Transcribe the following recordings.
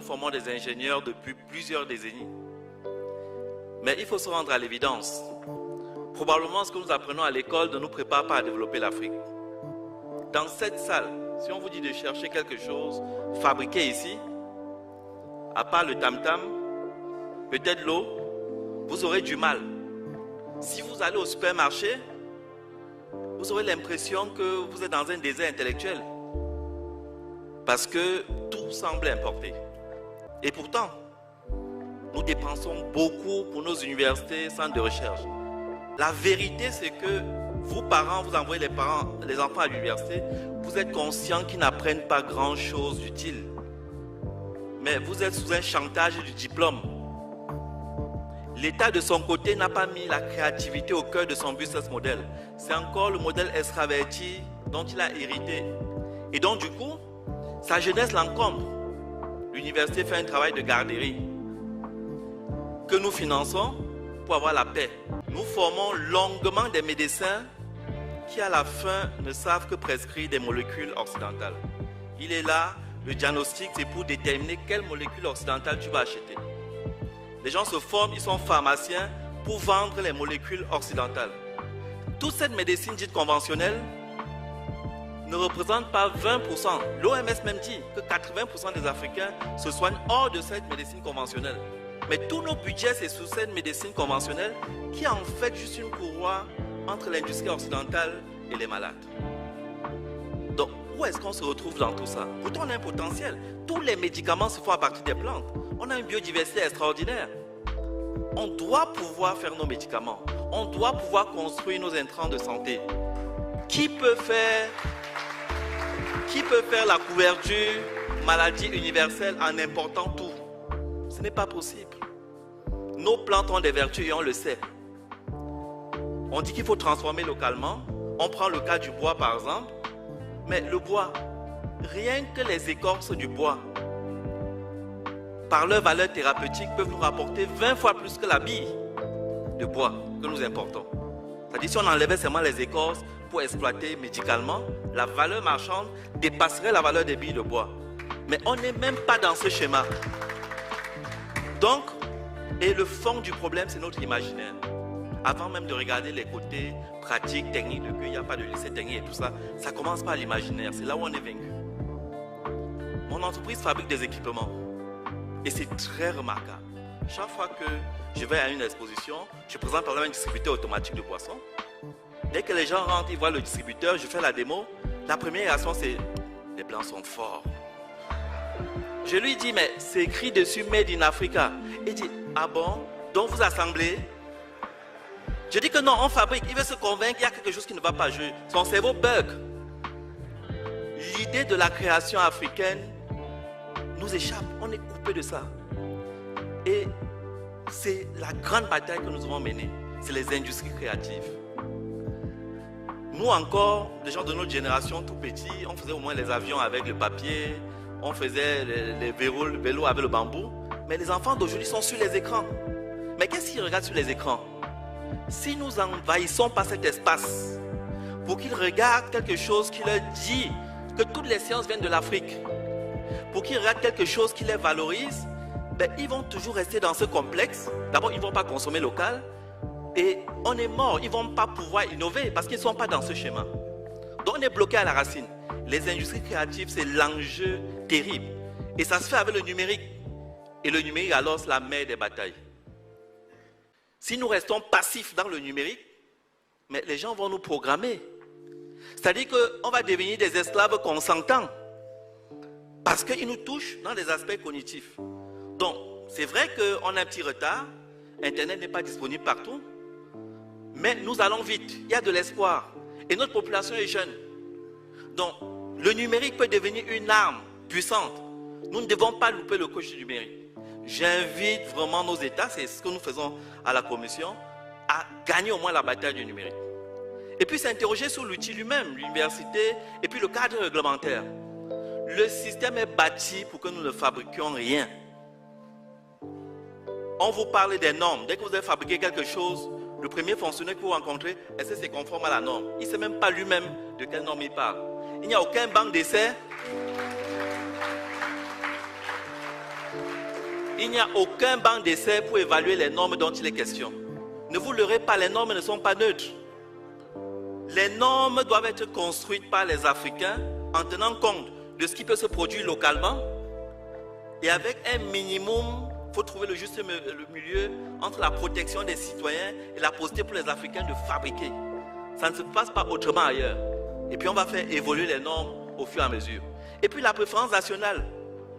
formons des ingénieurs depuis plusieurs décennies. Mais il faut se rendre à l'évidence. Probablement ce que nous apprenons à l'école ne nous prépare pas à développer l'Afrique. Dans cette salle, si on vous dit de chercher quelque chose fabriqué ici, à part le tam-tam, peut-être l'eau, vous aurez du mal. Si vous allez au supermarché, vous aurez l'impression que vous êtes dans un désert intellectuel. Parce que tout semble importé. Et pourtant, nous dépensons beaucoup pour nos universités, centres de recherche. La vérité, c'est que vous, parents, vous envoyez les enfants à l'université, vous êtes conscients qu'ils n'apprennent pas grand-chose d'utile. Mais vous êtes sous un chantage du diplôme. L'État, de son côté, n'a pas mis la créativité au cœur de son business model. C'est encore le modèle extraverti dont il a hérité. Et donc, du coup, sa jeunesse l'encombre. L'université fait un travail de garderie que nous finançons pour avoir la paix. Nous formons longuement des médecins qui, à la fin, ne savent que prescrire des molécules occidentales. Il est là, le diagnostic, c'est pour déterminer quelle molécule occidentale tu vas acheter. Les gens se forment, ils sont pharmaciens pour vendre les molécules occidentales. Toute cette médecine dite conventionnelle ne représente pas 20%. L'OMS même dit que 80% des Africains se soignent hors de cette médecine conventionnelle. Mais tous nos budgets, c'est sous cette médecine conventionnelle qui est en fait juste une courroie entre l'industrie occidentale et les malades. Donc, où est-ce qu'on se retrouve dans tout ça? Pourtant, on a un potentiel. Tous les médicaments se font à partir des plantes. On a une biodiversité extraordinaire. On doit pouvoir faire nos médicaments. On doit pouvoir construire nos intrants de santé. Qui peut faire la couverture maladie universelle en important tout? Ce n'est pas possible. Nos plantes ont des vertus et on le sait. On dit qu'il faut transformer localement. On prend le cas du bois par exemple. Mais le bois, rien que les écorces du bois, par leur valeur thérapeutique, peuvent nous rapporter 20 fois plus que la bille de bois que nous importons. C'est-à-dire si on enlevait seulement les écorces pour exploiter médicalement, la valeur marchande dépasserait la valeur des billes de bois. Mais on n'est même pas dans ce schéma. Donc, et le fond du problème, c'est notre imaginaire. Avant même de regarder les côtés pratiques, techniques, de qu'il n'y a pas de lycée technique et tout ça, ça commence par l'imaginaire. C'est là où on est vaincu. Mon entreprise fabrique des équipements. Et c'est très remarquable. Chaque fois que je vais à une exposition, je présente par exemple un distributeur automatique de boissons. Dès que les gens rentrent, ils voient le distributeur, je fais la démo. La première réaction, c'est « les blancs sont forts ». Je lui dis « mais c'est écrit dessus « Made in Africa ». Il dit « ah bon, donc vous assemblez ?» Je dis que non, on fabrique. Il veut se convaincre qu'il y a quelque chose qui ne va pas. Son cerveau bug. L'idée de la création africaine nous échappe. On est coupé de ça. Et c'est la grande bataille que nous avons menée. C'est les industries créatives. Nous encore, les gens de notre génération tout petits, on faisait au moins les avions avec le papier, on faisait les vélos avec le bambou. Mais les enfants d'aujourd'hui sont sur les écrans. Mais qu'est-ce qu'ils regardent sur les écrans? Si nous envahissons pas cet espace pour qu'ils regardent quelque chose qui leur dit que toutes les sciences viennent de l'Afrique, pour qu'ils regardent quelque chose qui les valorise, ben, ils vont toujours rester dans ce complexe. D'abord, ils ne vont pas consommer local et on est mort. Ils ne vont pas pouvoir innover parce qu'ils ne sont pas dans ce schéma. Donc, on est bloqué à la racine. Les industries créatives, c'est l'enjeu terrible. Et ça se fait avec le numérique. Et le numérique, alors, c'est la mère des batailles. Si nous restons passifs dans le numérique, mais les gens vont nous programmer. C'est-à-dire qu'on va devenir des esclaves consentants. Parce qu'ils nous touchent dans les aspects cognitifs. Donc, c'est vrai qu'on a un petit retard. Internet n'est pas disponible partout. Mais nous allons vite. Il y a de l'espoir. Et notre population est jeune. Donc, le numérique peut devenir une arme puissante. Nous ne devons pas louper le coche du numérique. J'invite vraiment nos États, c'est ce que nous faisons à la Commission, à gagner au moins la bataille du numérique. Et puis s'interroger sur l'outil lui-même, l'université, et puis le cadre réglementaire. Le système est bâti pour que nous ne fabriquions rien. On vous parle des normes. Dès que vous avez fabriqué quelque chose, le premier fonctionnaire que vous rencontrez, est-ce que c'est conforme à la norme? Il ne sait même pas lui-même de quelle norme il parle. Il n'y a aucun banc d'essai. Il n'y a aucun banc d'essai pour évaluer les normes dont il est question. Ne vous leurrez pas, les normes ne sont pas neutres. Les normes doivent être construites par les Africains en tenant compte de ce qui peut se produire localement et avec un minimum, il faut trouver le juste milieu entre la protection des citoyens et la possibilité pour les Africains de fabriquer. Ça ne se passe pas autrement ailleurs. Et puis on va faire évoluer les normes au fur et à mesure. Et puis la préférence nationale,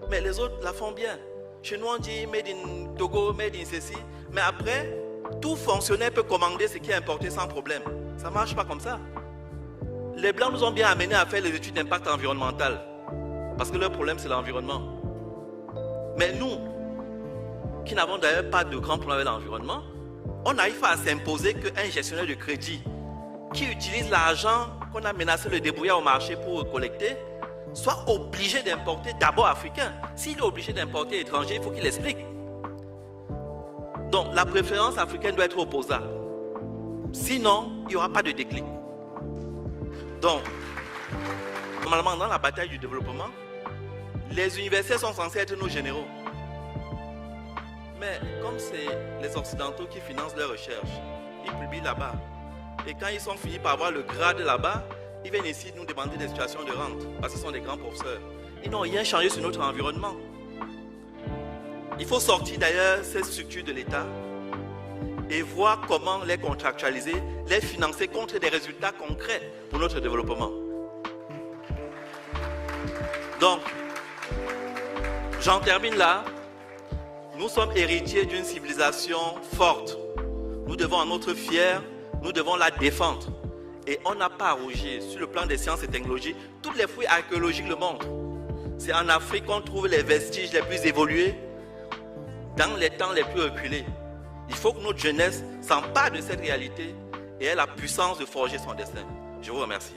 mais les autres la font bien. Chez nous on dit made in Togo, made in ceci, mais après, tout fonctionnaire peut commander ce qui est importé sans problème. Ça ne marche pas comme ça. Les Blancs nous ont bien amenés à faire les études d'impact environnemental. Parce que leur problème, c'est l'environnement. Mais nous, qui n'avons d'ailleurs pas de grand problème avec l'environnement, on n'arrive pas à s'imposer qu'un gestionnaire de crédit qui utilise l'argent qu'on a menacé de débrouiller au marché pour collecter, soit obligé d'importer d'abord africain. S'il est obligé d'importer étranger, il faut qu'il explique. Donc la préférence africaine doit être opposable. Sinon, il n'y aura pas de déclic. Donc, normalement, dans la bataille du développement, les universités sont censées être nos généraux. Mais comme c'est les Occidentaux qui financent leurs recherches, ils publient là-bas. Et quand ils sont finis par avoir le grade là-bas, ils viennent ici nous demander des situations de rente, parce que ce sont des grands professeurs. Ils n'ont rien changé sur notre environnement. Il faut sortir d'ailleurs ces structures de l'État et voir comment les contractualiser, les financer contre des résultats concrets pour notre développement. Donc, j'en termine là. Nous sommes héritiers d'une civilisation forte. Nous devons en être fiers, nous devons la défendre. Et on n'a pas à rougir sur le plan des sciences et technologies. Toutes les fouilles archéologiques le montrent. C'est en Afrique qu'on trouve les vestiges les plus évolués dans les temps les plus reculés. Il faut que notre jeunesse s'empare de cette réalité et ait la puissance de forger son destin. Je vous remercie.